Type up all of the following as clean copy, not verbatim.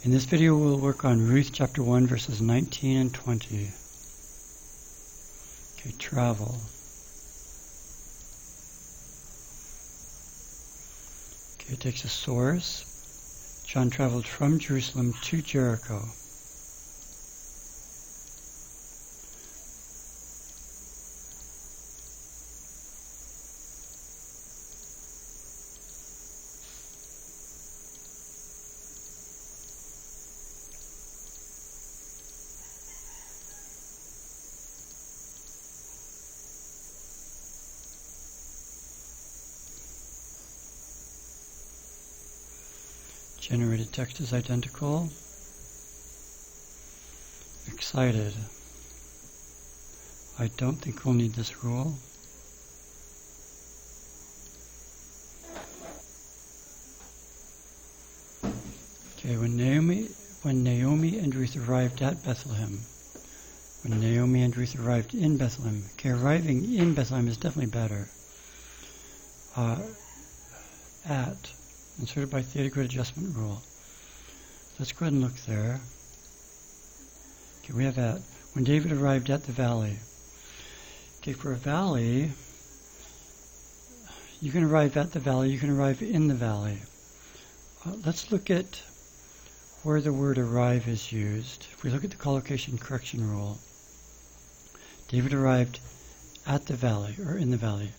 In this video we'll work on Ruth chapter 1 verses 19 and 20. Okay, travel. Okay, it takes a source. John traveled from Jerusalem to Jericho. Generated text is identical. Excited. I don't think we'll need this rule. Okay, when Naomi and Ruth arrived at Bethlehem. When Naomi and Ruth arrived in Bethlehem. Okay, arriving in Bethlehem is definitely better. At. Inserted by theta grid adjustment rule. Let's go ahead and look there. Okay, we have at. When David arrived at the valley. Okay, for a valley, you can arrive at the valley, you can arrive in the valley. Let's look at where the word arrive is used. If we look at the collocation correction rule, David arrived at the valley, or in the valley.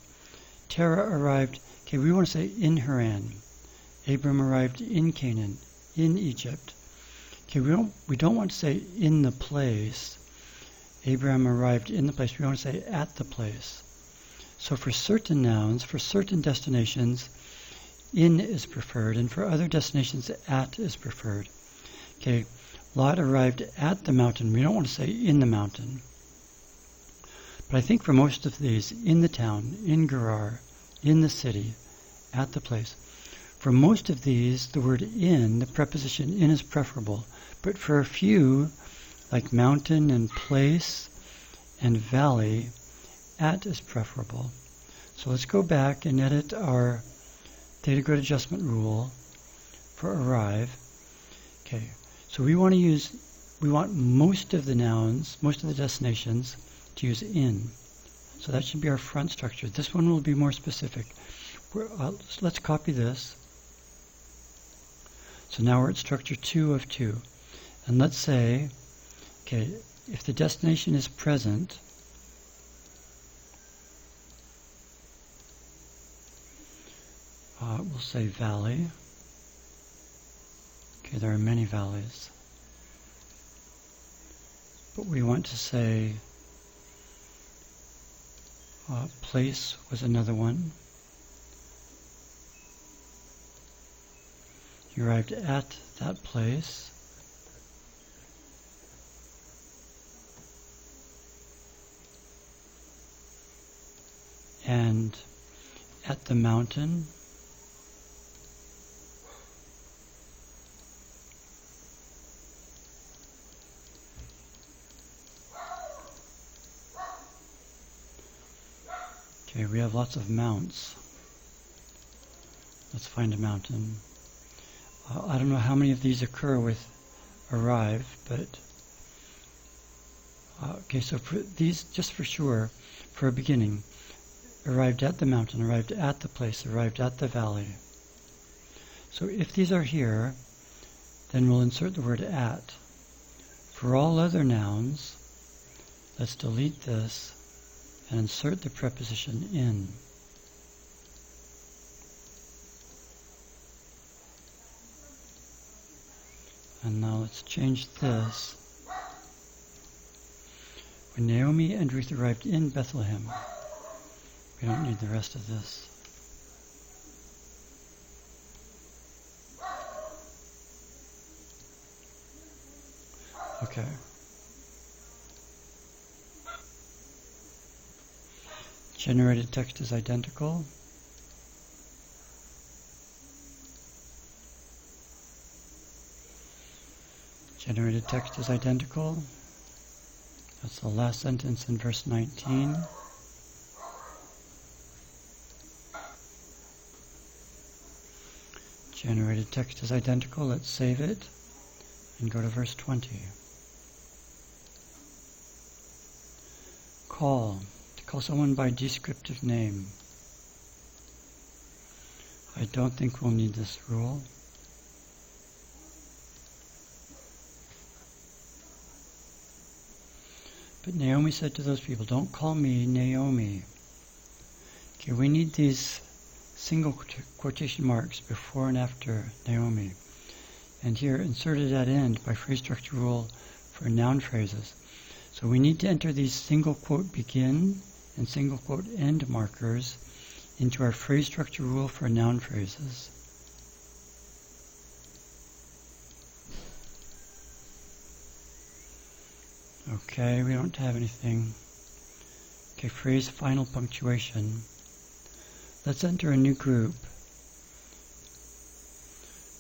Terah arrived, okay, we want to say in Haran. Abram arrived in Canaan, in Egypt. Okay, we don't want to say in the place. Abraham arrived in the place. We want to say at the place. So for certain nouns, for certain destinations, in is preferred, and for other destinations, at is preferred. Okay, Lot arrived at the mountain. We don't want to say in the mountain. But I think for most of these, in the town, in Gerar, in the city, at the place. For most of these, the word in, the preposition in is preferable. But for a few, like mountain and place and valley, at is preferable. So let's go back and edit our theta grid adjustment rule for arrive. Okay, so we want most of the nouns, most of the destinations to use in. So that should be our front structure. This one will be more specific. Let's copy this. So now we're at structure 2 of 2. And let's say, okay, if the destination is present, we'll say valley. Okay, there are many valleys. But we want to say place was another one. You arrived at that place. And at the mountain. Okay, we have lots of mounts. Let's find a mountain. I don't know how many of these occur with arrive, but okay, so for these, just for sure, for a beginning, arrived at the mountain, arrived at the place, arrived at the valley. So if these are here, then we'll insert the word at. For all other nouns, let's delete this and insert the preposition in. And now let's change this. When Naomi and Ruth arrived in Bethlehem. We don't need the rest of this. Okay. Generated text is identical. Generated text is identical. That's the last sentence in verse 19. Generated text is identical. Let's save it. and go to verse 20. Call. To call someone by descriptive name. I don't think we'll need this rule. But Naomi said to those people, don't call me Naomi. Okay, we need these single quotation marks before and after Naomi. And here, inserted at end by phrase structure rule for noun phrases. So we need to enter these single quote begin and single quote end markers into our phrase structure rule for noun phrases. Okay, we don't have anything. Okay, phrase final punctuation. Let's enter a new group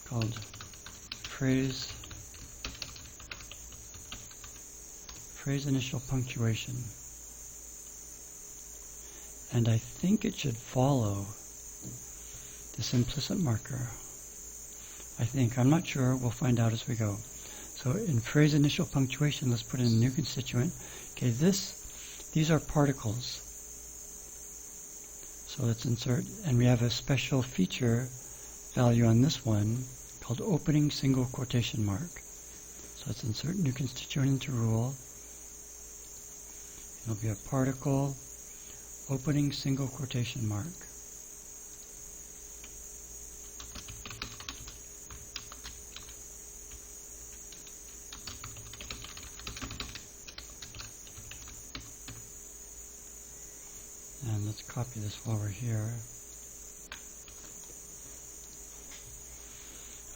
called phrase initial punctuation. And I think it should follow this implicit marker. I think. I'm not sure. We'll find out as we go. So in phrase initial punctuation, let's put in a new constituent. Okay, these are particles. So let's insert, and we have a special feature value on this one called opening single quotation mark. So let's insert new constituent into rule. It'll be a particle, opening single quotation mark. And let's copy this while we're here.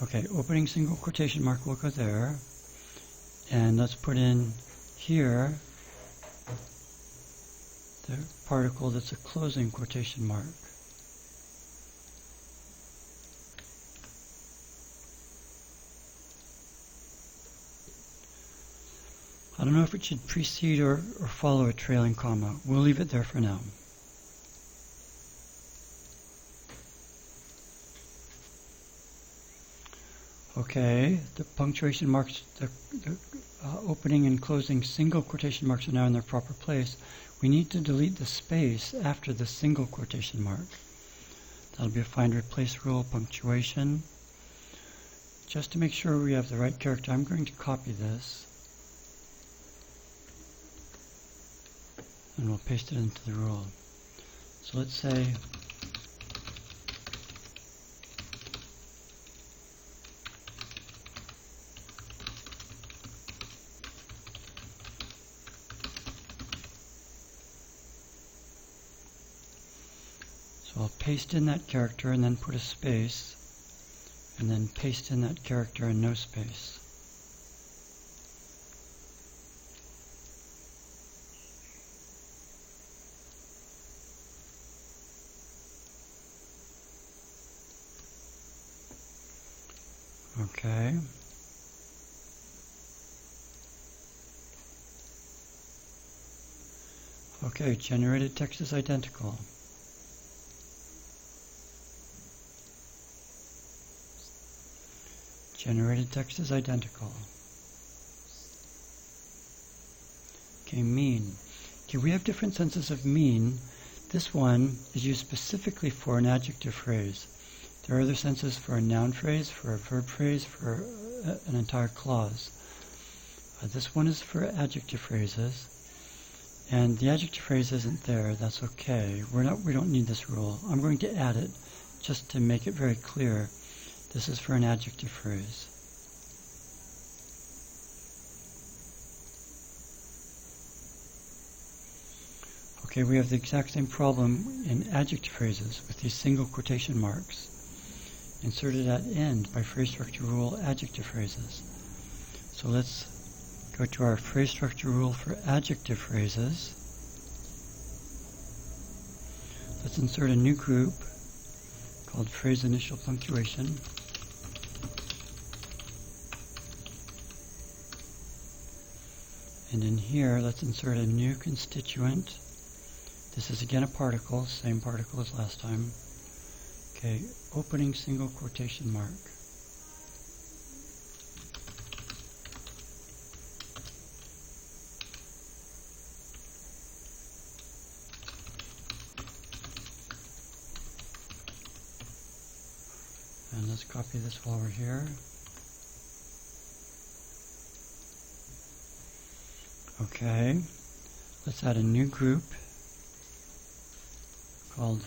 Okay, opening single quotation mark will go there. And let's put in here the particle that's a closing quotation mark. I don't know if it should precede or follow a trailing comma. We'll leave it there for now. Okay, the punctuation marks, the opening and closing single quotation marks are now in their proper place. We need to delete the space after the single quotation mark. That'll be a find replace rule punctuation. Just to make sure we have the right character, I'm going to copy this. And we'll paste it into the rule. So let's say I'll paste in that character and then put a space, and then paste in that character and no space. Okay. Okay, generated text is identical. Generated text is identical. Okay, mean. Okay, we have different senses of mean. This one is used specifically for an adjective phrase. There are other senses for a noun phrase, for a verb phrase, for an entire clause. This one is for adjective phrases. And the adjective phrase isn't there. That's okay. We don't need this rule. I'm going to add it just to make it very clear. This is for an adjective phrase. Okay, we have the exact same problem in adjective phrases with these single quotation marks inserted at end by phrase structure rule adjective phrases. So let's go to our phrase structure rule for adjective phrases. Let's insert a new group called phrase initial punctuation. And in here, let's insert a new constituent. This is again a particle, same particle as last time. Okay, opening single quotation mark. Let's copy this while we're here. Okay, let's add a new group called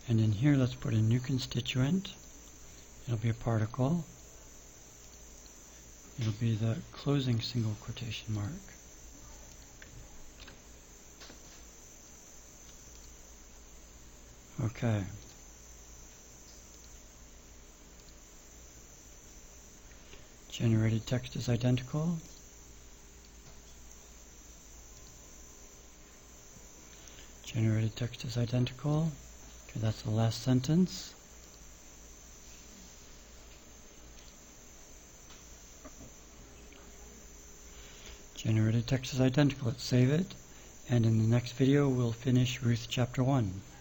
and in here let's put a new constituent. It'll be a particle. It'll be the closing single quotation mark. Okay. Generated text is identical. Generated text is identical. Okay, that's the last sentence. Generated text is identical. Let's save it. And in the next video, we'll finish Ruth chapter 1.